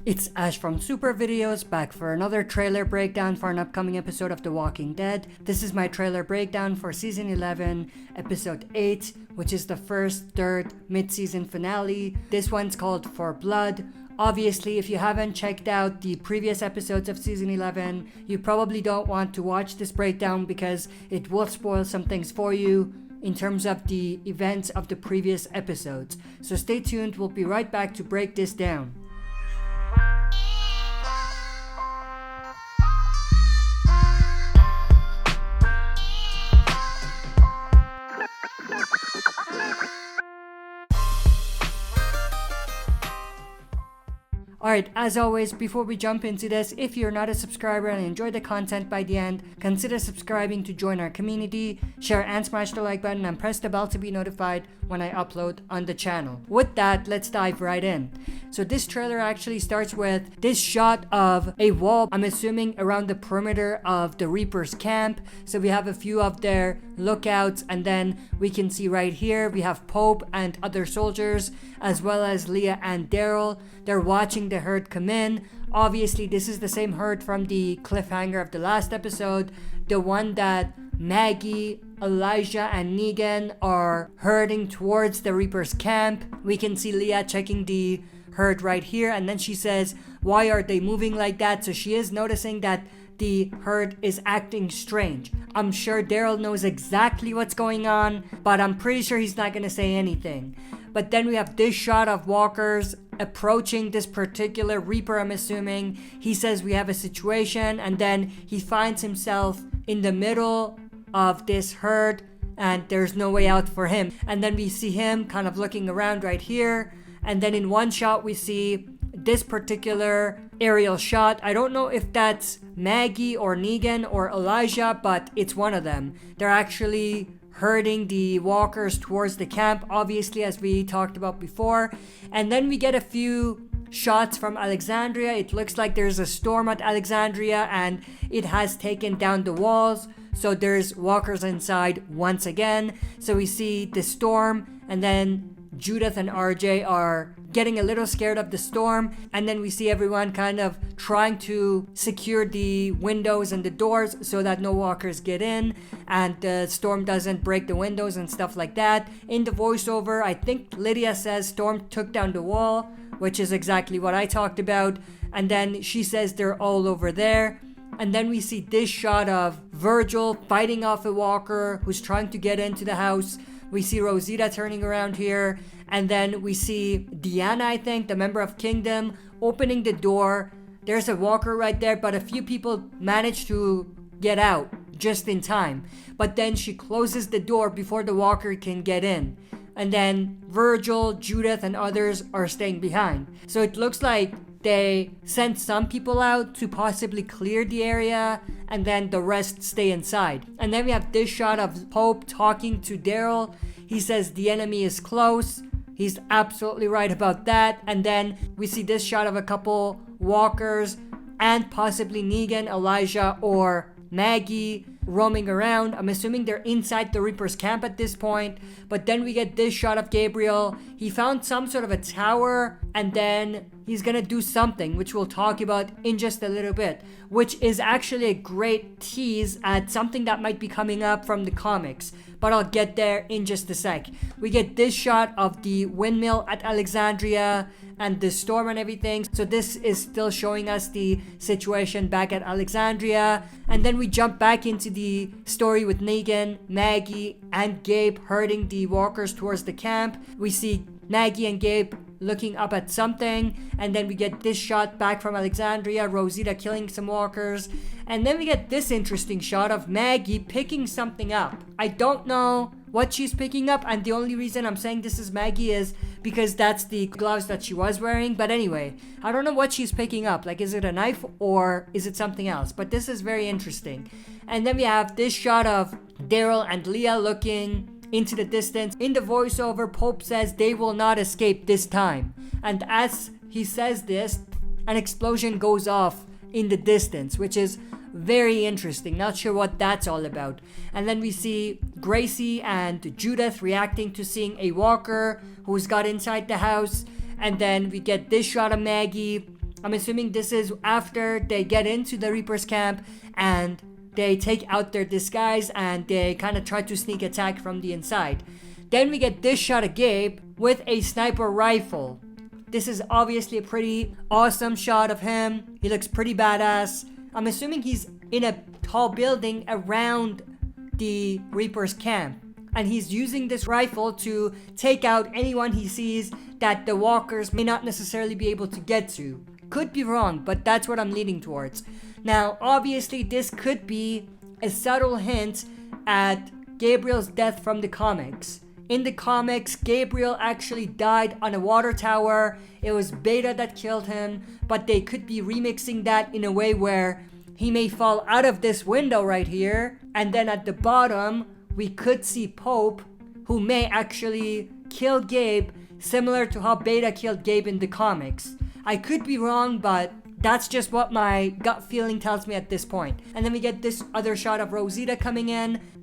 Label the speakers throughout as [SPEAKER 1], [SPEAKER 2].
[SPEAKER 1] It's Ash from Super Videos, back for another trailer breakdown for an upcoming episode of The Walking Dead. This is my trailer breakdown for Season 11, Episode 8, which is the first, third, mid-season finale. This one's called For Blood. Obviously, if you haven't checked out the previous episodes of Season 11, you probably don't want to watch this breakdown because it will spoil some things for you in terms of the events of the previous episodes. So stay tuned, we'll be right back to break this down. Alright, as always, before we jump into this, if you're not a subscriber and enjoy the content by the end, consider subscribing to join our community, share and smash the like button, and press the bell to be notified when I upload on the channel. With that, let's dive right in. So this trailer actually starts with this shot of a wall, I'm assuming around the perimeter of the Reaper's camp. So we have a few of their lookouts, and then we can see right here, we have Pope and other soldiers, as well as Leah and Daryl. They're watching the herd come in. Obviously, this is the same herd from the cliffhanger of the last episode, the one that Maggie, Elijah, and Negan are herding towards the Reaper's camp. We can see Leah checking the herd right here, and then she says, why are they moving like that? So she is noticing that the herd is acting strange. I'm sure Daryl knows exactly what's going on, but I'm pretty sure he's not gonna say anything. But then we have this shot of walkers approaching this particular Reaper, I'm assuming. He says we have a situation, and then he finds himself in the middle of this herd and there's no way out for him. And then we see him kind of looking around right here, and then in one shot we see this particular aerial shot. I don't know if that's Maggie or Negan or Elijah, but it's one of them. They're actually herding the walkers towards the camp, obviously, as we talked about before. And then we get a few shots from Alexandria. It looks like there's a storm at Alexandria and it has taken down the walls, so there's walkers inside once again. So we see the storm, and then Judith and RJ are getting a little scared of the storm, and then we see everyone kind of trying to secure the windows and the doors so that no walkers get in and the storm doesn't break the windows and stuff like that. In the voiceover, I think Lydia says storm took down the wall, which is exactly what I talked about, and then she says they're all over there. And then we see this shot of Virgil fighting off a walker who's trying to get into the house. We see Rosita turning around here, and then we see Deanna, I think, the member of Kingdom, opening the door. There's a walker right there, but a few people manage to get out just in time. But then she closes the door before the walker can get in. And then Virgil, Judith, and others are staying behind. So it looks like they sent some people out to possibly clear the area, and then the rest stay inside. And then we have this shot of Pope talking to Daryl. He says the enemy is close. He's absolutely right about that. And then we see this shot of a couple walkers and possibly Negan, Elijah, or Maggie roaming around. I'm assuming they're inside the Reaper's camp at this point. But then we get this shot of Gabriel. He found some sort of a tower, and then he's gonna do something, which we'll talk about in just a little bit, which is actually a great tease at something that might be coming up from the comics, but I'll get there in just a sec. We get this shot of the windmill at Alexandria and the storm and everything. So this is still showing us the situation back at Alexandria. And then we jump back into the story with Negan, Maggie, and Gabe herding the walkers towards the camp. We see Maggie and Gabe looking up at something, and then we get this shot back from Alexandria, Rosita killing some walkers, and then we get this interesting shot of Maggie picking something up. I don't know what she's picking up, and the only reason I'm saying this is Maggie is because that's the gloves that she was wearing. But anyway, I don't know what she's picking up. Like, is it a knife or is it something else? But this is very interesting. And then we have this shot of Daryl and Leah looking into the distance. In the voiceover, Pope says they will not escape this time. And as he says this, an explosion goes off in the distance, which is very interesting. Not sure what that's all about. And then we see Gracie and Judith reacting to seeing a walker who's got inside the house. And then we get this shot of Maggie I'm assuming this is after they get into the Reaper's camp and they take out their disguise and they kind of try to sneak attack from the inside. Then we get this shot of Gabe with a sniper rifle. This is obviously a pretty awesome shot of him. He looks pretty badass. I'm assuming he's in a tall building around the Reaper's camp. And he's using this rifle to take out anyone he sees that the walkers may not necessarily be able to get to. Could be wrong, but that's what I'm leaning towards. Now, obviously, this could be a subtle hint at Gabriel's death from the comics. In the comics, Gabriel actually died on a water tower. It was Beta that killed him, but they could be remixing that in a way where he may fall out of this window right here, and then at the bottom, we could see Pope, who may actually kill Gabe, similar to how Beta killed Gabe in the comics. I could be wrong, but that's just what my gut feeling tells me at this point. And then we get this other shot of Rosita coming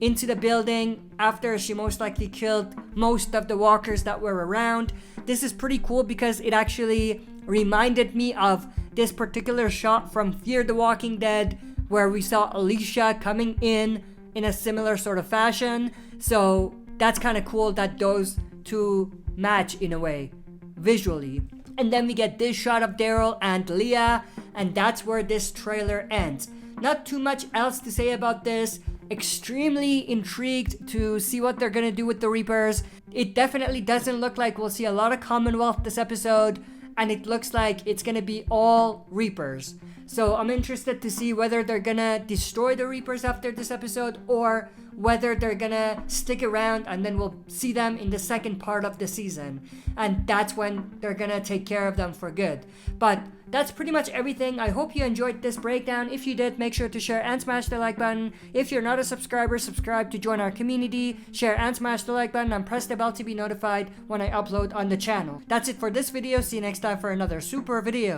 [SPEAKER 1] into the building after she most likely killed most of the walkers that were around. This is pretty cool because it actually reminded me of this particular shot from Fear the Walking Dead, where we saw Alicia coming in a similar sort of fashion. So that's kind of cool that those two match in a way, visually. And then we get this shot of Daryl and Leah, and that's where this trailer ends. Not too much else to say about this. Extremely intrigued to see what they're gonna do with the Reapers. It definitely doesn't look like we'll see a lot of Commonwealth this episode, and it looks like it's gonna be all Reapers. So I'm interested to see whether they're gonna destroy the Reapers after this episode or whether they're gonna stick around and then we'll see them in the second part of the season. And that's when they're gonna take care of them for good. But that's pretty much everything. I hope you enjoyed this breakdown. If you did, make sure to share and smash the like button. If you're not a subscriber, subscribe to join our community. Share and smash the like button and press the bell to be notified when I upload on the channel. That's it for this video. See you next time for another super video.